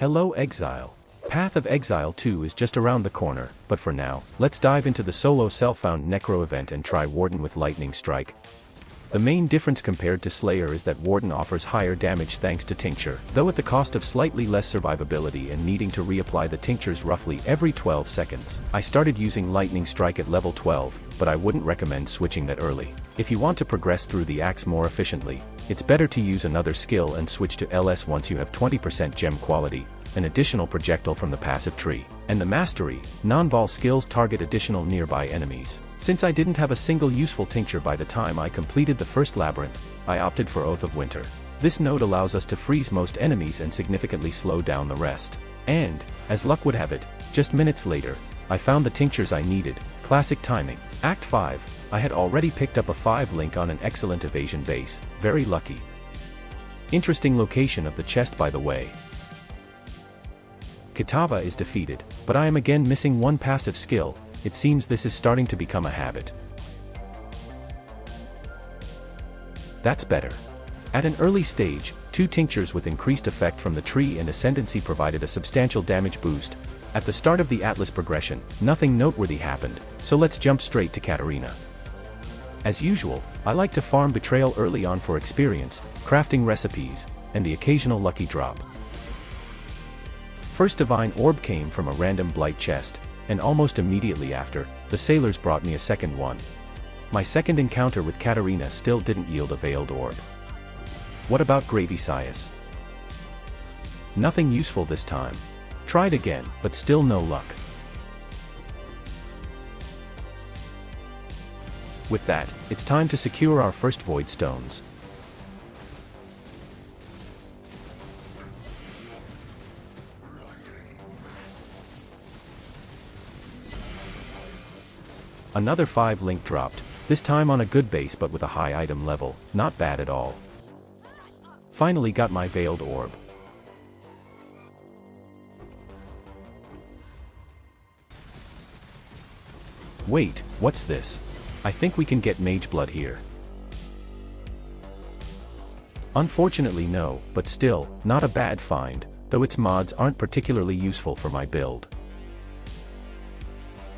Hello Exile. Path of Exile 2 is just around the corner, but for now, let's dive into the solo self-found Necro event and try Warden with Lightning Strike. The main difference compared to Slayer is that Warden offers higher damage thanks to Tincture, though at the cost of slightly less survivability and needing to reapply the tinctures roughly every 12 seconds. I started using Lightning Strike at level 12, but I wouldn't recommend switching that early. If you want to progress through the axe more efficiently, it's better to use another skill and switch to LS once you have 20% gem quality, an additional projectile from the passive tree, and the mastery, non-vol skills target additional nearby enemies. Since I didn't have a single useful tincture by the time I completed the first labyrinth, I opted for Oath of Winter. This node allows us to freeze most enemies and significantly slow down the rest. And, as luck would have it, just minutes later, I found the tinctures I needed. Classic timing. Act 5, I had already picked up a 5 link on an excellent evasion base, very lucky. Interesting location of the chest by the way. Kitava is defeated, but I am again missing one passive skill. It seems this is starting to become a habit. That's better. At an early stage, 2 tinctures with increased effect from the tree and ascendancy provided a substantial damage boost. At the start of the Atlas progression, nothing noteworthy happened, so let's jump straight to Katarina. As usual, I like to farm Betrayal early on for experience, crafting recipes, and the occasional lucky drop. First Divine Orb came from a random Blight chest, and almost immediately after, the sailors brought me a second one. My second encounter with Katarina still didn't yield a Veiled Orb. What about Gravy Sias? Nothing useful this time. Tried again, but still no luck. With that, it's time to secure our first voidstones. Another 5 link dropped, this time on a good base but with a high item level, not bad at all. Finally got my Veiled Orb. Wait, what's this? I think we can get Mageblood here. Unfortunately no, but still, not a bad find, though its mods aren't particularly useful for my build.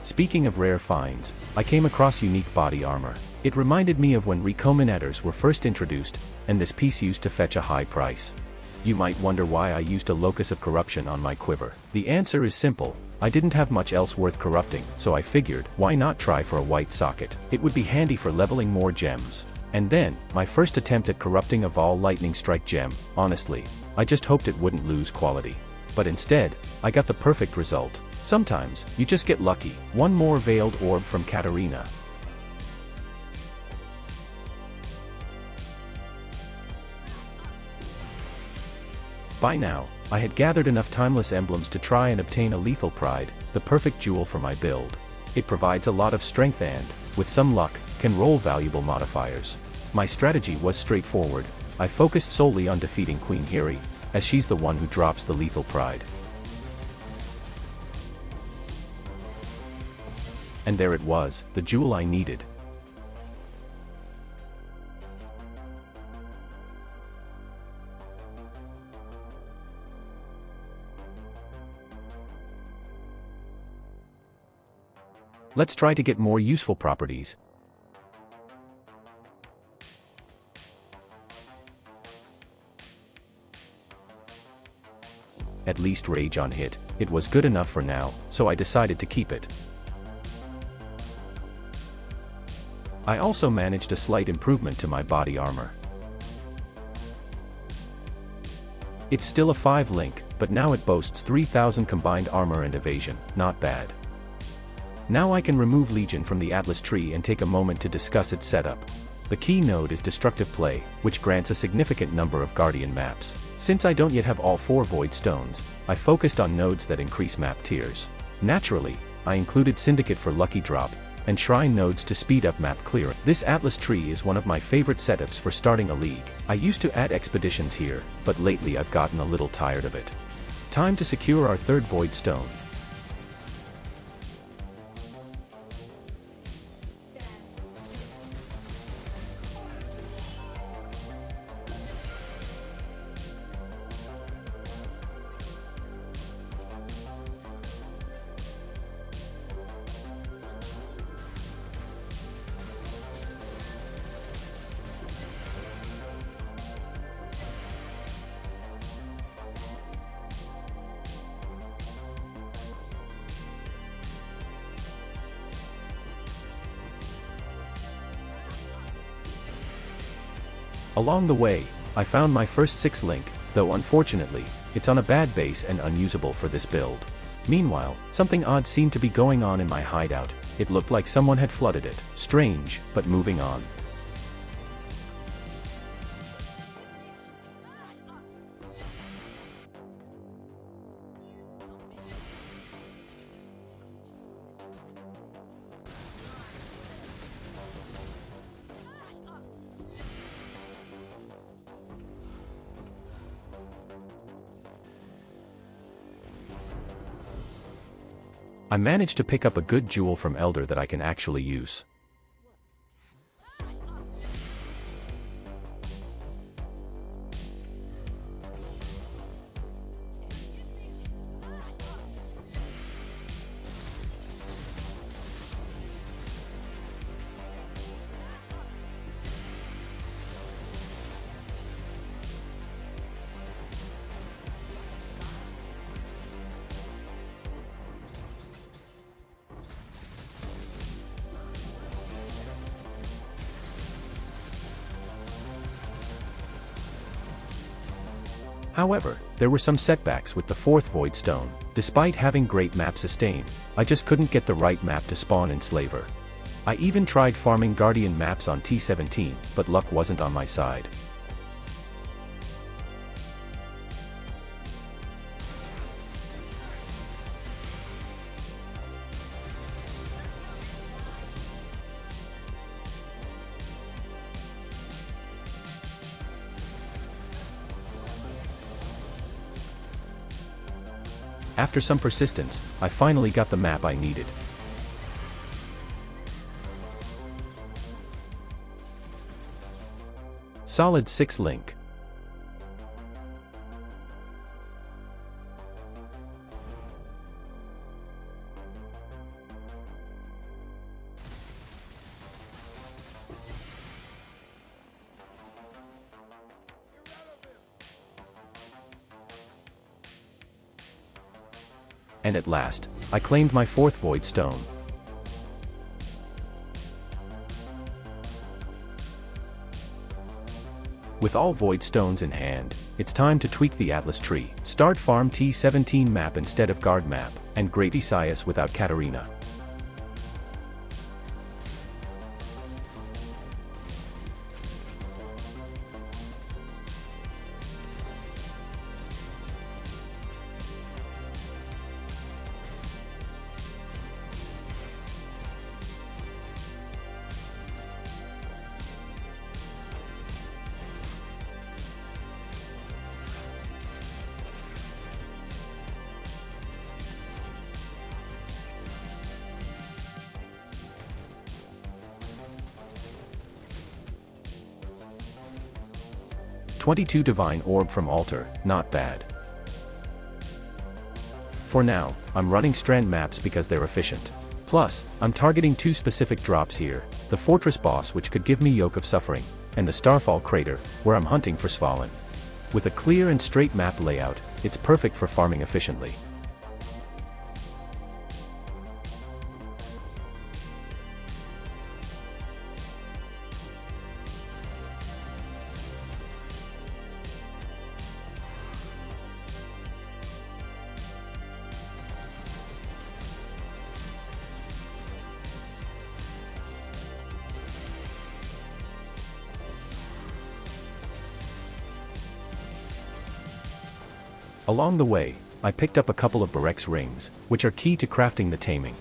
Speaking of rare finds, I came across unique body armor. It reminded me of when recombinators were first introduced, and this piece used to fetch a high price. You might wonder why I used a Locus of Corruption on my quiver. The answer is simple, I didn't have much else worth corrupting, so I figured, why not try for a white socket? It would be handy for leveling more gems. And then, my first attempt at corrupting a Vol Lightning Strike gem, honestly, I just hoped it wouldn't lose quality. But instead, I got the perfect result. Sometimes, you just get lucky. One more Veiled Orb from Katarina. By now, I had gathered enough timeless emblems to try and obtain a Lethal Pride, the perfect jewel for my build. It provides a lot of strength and, with some luck, can roll valuable modifiers. My strategy was straightforward. I focused solely on defeating Queen Hiri, as she's the one who drops the Lethal Pride. And there it was, the jewel I needed. Let's try to get more useful properties. At least Rage on hit, it was good enough for now, so I decided to keep it. I also managed a slight improvement to my body armor. It's still a 5 link, but now it boasts 3000 combined armor and evasion, not bad. Now I can remove Legion from the Atlas tree and take a moment to discuss its setup. The key node is Destructive Play, which grants a significant number of Guardian maps. Since I don't yet have all 4 Void Stones, I focused on nodes that increase map tiers. Naturally, I included Syndicate for lucky drop, and Shrine nodes to speed up map clearing. This Atlas tree is one of my favorite setups for starting a league. I used to add expeditions here, but lately I've gotten a little tired of it. Time to secure our third Void Stone. Along the way, I found my first 6 link, though unfortunately, it's on a bad base and unusable for this build. Meanwhile, something odd seemed to be going on in my hideout. It looked like someone had flooded it. Strange, but moving on. I managed to pick up a good jewel from Elder that I can actually use. However, there were some setbacks with the 4th voidstone. Despite having great map sustain, I just couldn't get the right map to spawn Enslaver. I even tried farming Guardian maps on T17, but luck wasn't on my side. After some persistence, I finally got the map I needed. Solid 6 link. And at last, I claimed my 4th voidstone. With all voidstones in hand, it's time to tweak the Atlas tree, start farm T17 map instead of guard map, and Great Isaias without Katarina. "22 Divine Orb from Altar, not bad. For now, I'm running Strand maps because they're efficient. Plus, I'm targeting 2 specific drops here, the Fortress Boss which could give me Yoke of Suffering, and the Starfall Crater, where I'm hunting for Svalin. With a clear and straight map layout, it's perfect for farming efficiently. Along the way, I picked up a couple of Barek's rings, which are key to crafting the taming.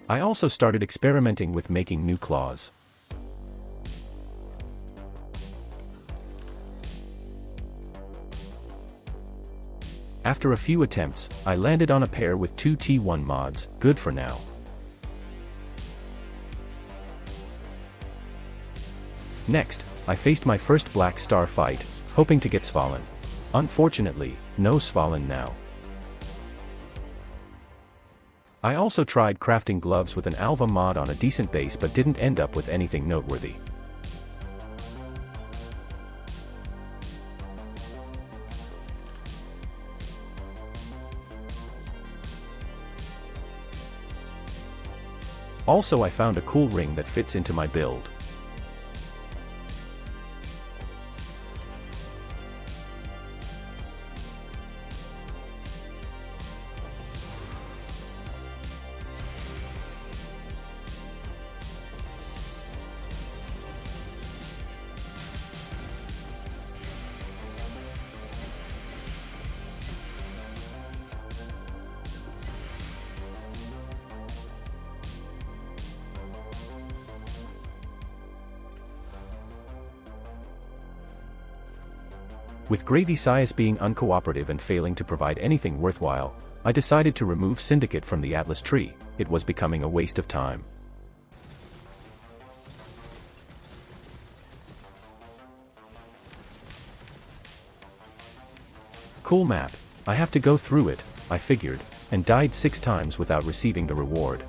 I also started experimenting with making new claws. After a few attempts, I landed on a pair with 2 T1 mods, good for now. Next, I faced my first Black Star fight, hoping to get Svalin. Unfortunately, no Svalin now. I also tried crafting gloves with an Alva mod on a decent base but didn't end up with anything noteworthy. Also, I found a cool ring that fits into my build. With Gravy Sias being uncooperative and failing to provide anything worthwhile, I decided to remove Syndicate from the Atlas tree. It was becoming a waste of time. Cool map. I have to go through it, I figured, and died 6 times without receiving the reward.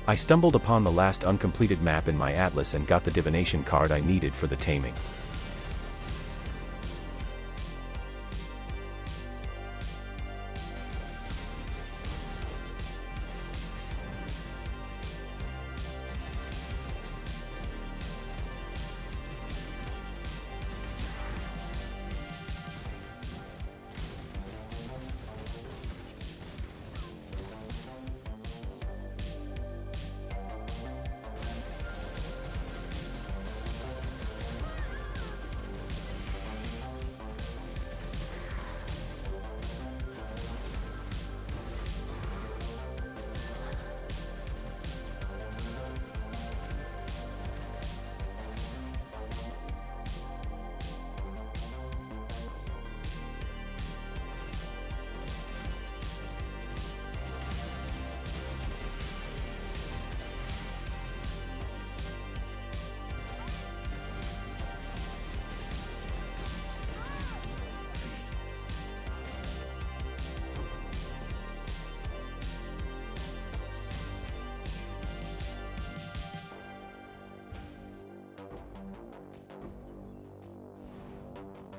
I stumbled upon the last uncompleted map in my atlas and got the divination card I needed for the taming.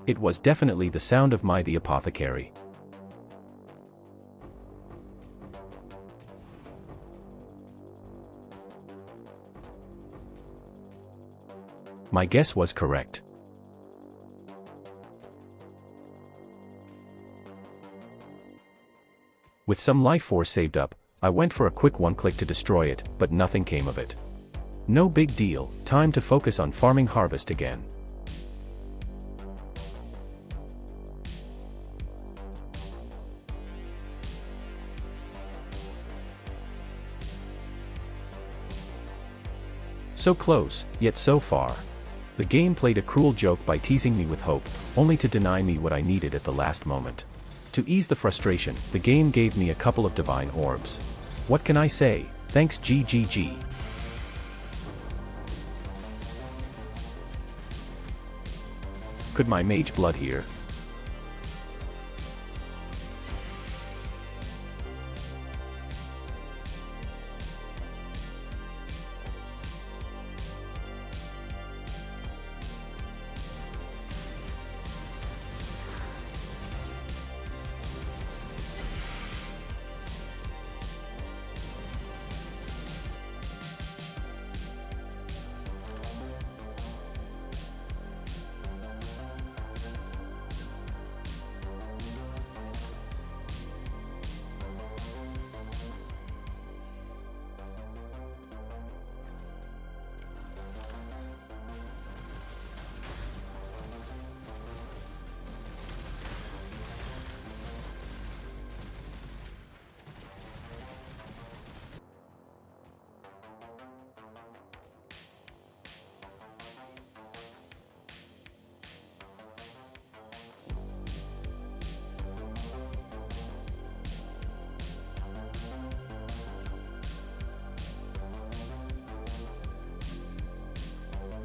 It was definitely the sound of the Apothecary. My guess was correct. With some life force saved up, I went for a quick one-click to destroy it, but nothing came of it. No big deal, time to focus on farming harvest again. So close, yet so far. The game played a cruel joke by teasing me with hope, only to deny me what I needed at the last moment. To ease the frustration, the game gave me a couple of divine orbs. What can I say? Thanks GGG. Could my Mageblood here?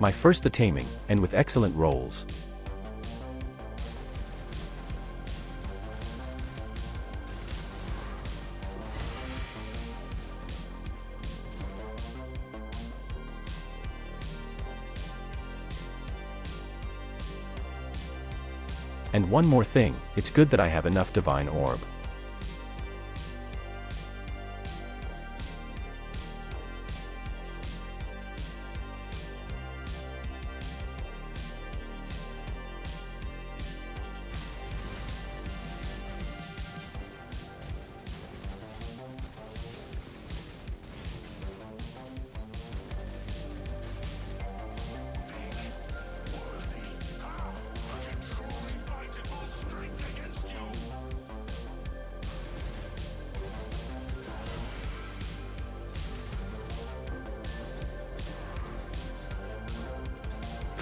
My first the taming, and with excellent rolls. And one more thing, it's good that I have enough divine orb.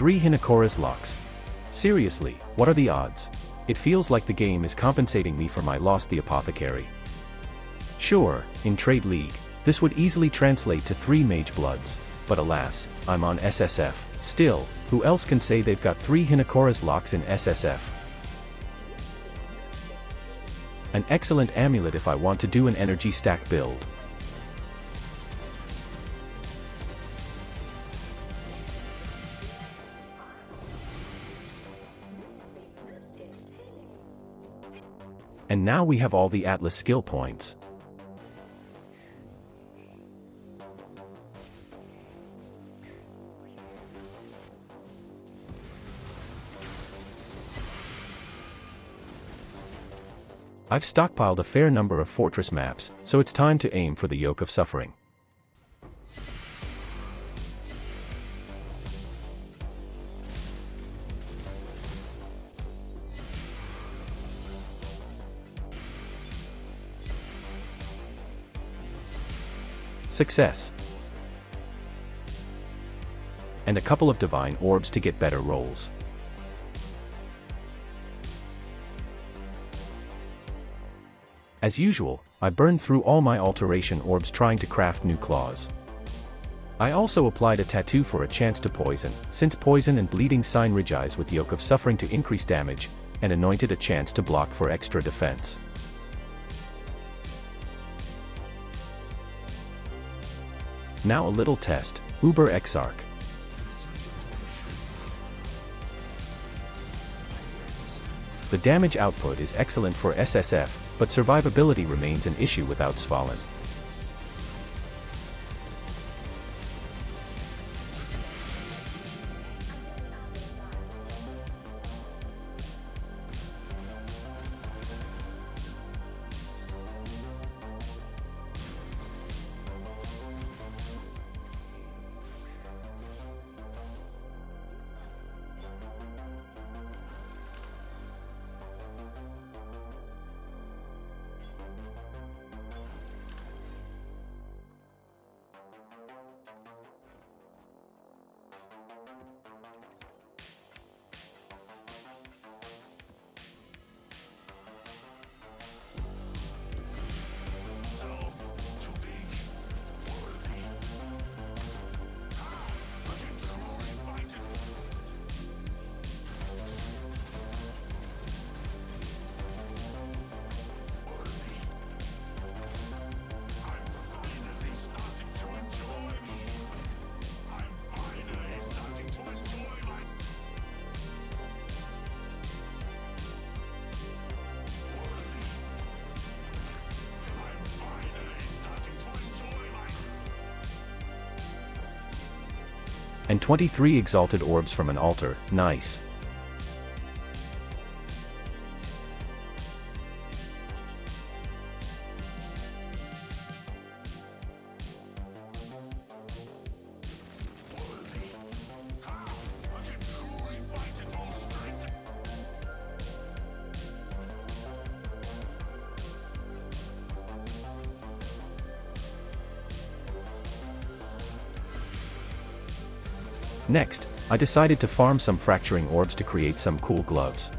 Three Hinakora's locks. Seriously, what are the odds? It feels like the game is compensating me for my loss the Apothecary. Sure, in Trade League, this would easily translate to 3 Magebloods, but alas, I'm on SSF. Still, who else can say they've got 3 Hinakora's locks in SSF? An excellent amulet if I want to do an energy stack build. And now we have all the Atlas skill points. I've stockpiled a fair number of fortress maps, so it's time to aim for the Yoke of Suffering. Success. And a couple of divine orbs to get better rolls. As usual, I burned through all my alteration orbs trying to craft new claws. I also applied a tattoo for a chance to poison, since poison and bleeding synergize with Yoke of Suffering to increase damage, and anointed a chance to block for extra defense. Now a little test, Uber Exarch. The damage output is excellent for SSF, but survivability remains an issue without Svalin. And 23 exalted orbs from an altar, nice. Next, I decided to farm some fracturing orbs to create some cool gloves.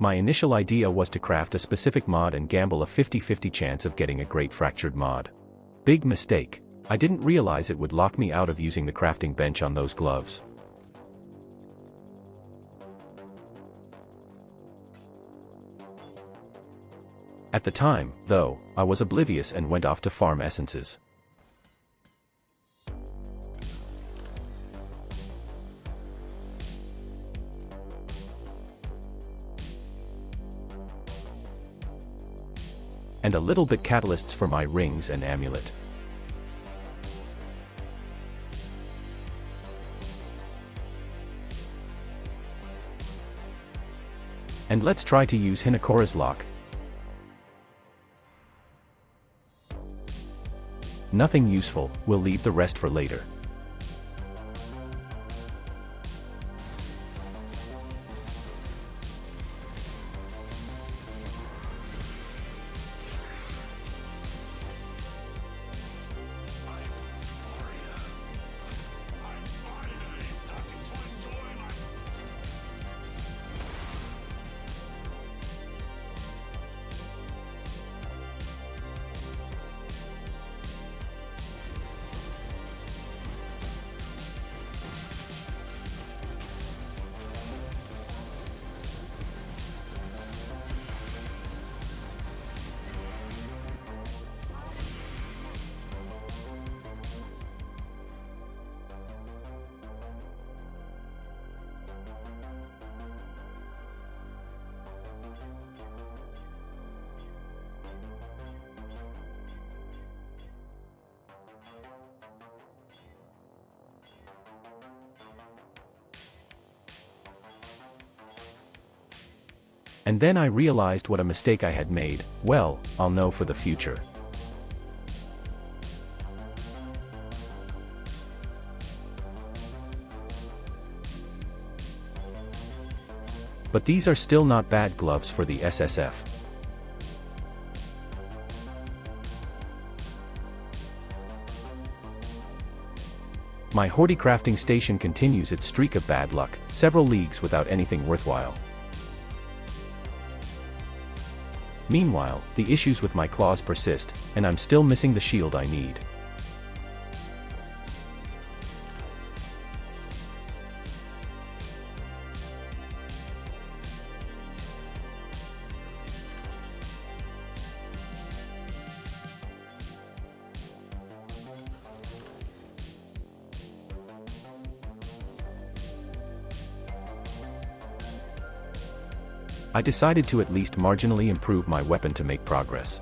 My initial idea was to craft a specific mod and gamble a 50-50 chance of getting a great fractured mod. Big mistake. I didn't realize it would lock me out of using the crafting bench on those gloves. At the time, though, I was oblivious and went off to farm essences. And a little bit catalysts for my rings and amulet. And let's try to use Hinakora's lock. Nothing useful, we'll leave the rest for later. And then I realized what a mistake I had made. Well, I'll know for the future. But these are still not bad gloves for the SSF. My Hordy crafting station continues its streak of bad luck, several leagues without anything worthwhile. Meanwhile, the issues with my claws persist, and I'm still missing the shield I need. I decided to at least marginally improve my weapon to make progress.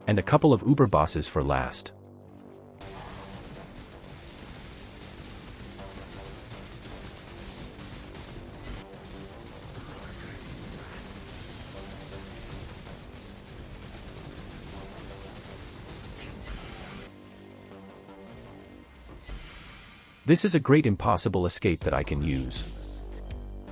And a couple of uber bosses for last. This is a great impossible escape that I can use.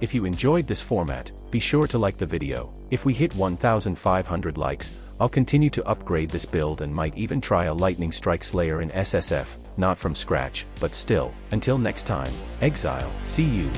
If you enjoyed this format, be sure to like the video. If we hit 1,500 likes, I'll continue to upgrade this build and might even try a Lightning Strike Slayer in SSF, not from scratch, but still. Until next time, Exile, see you.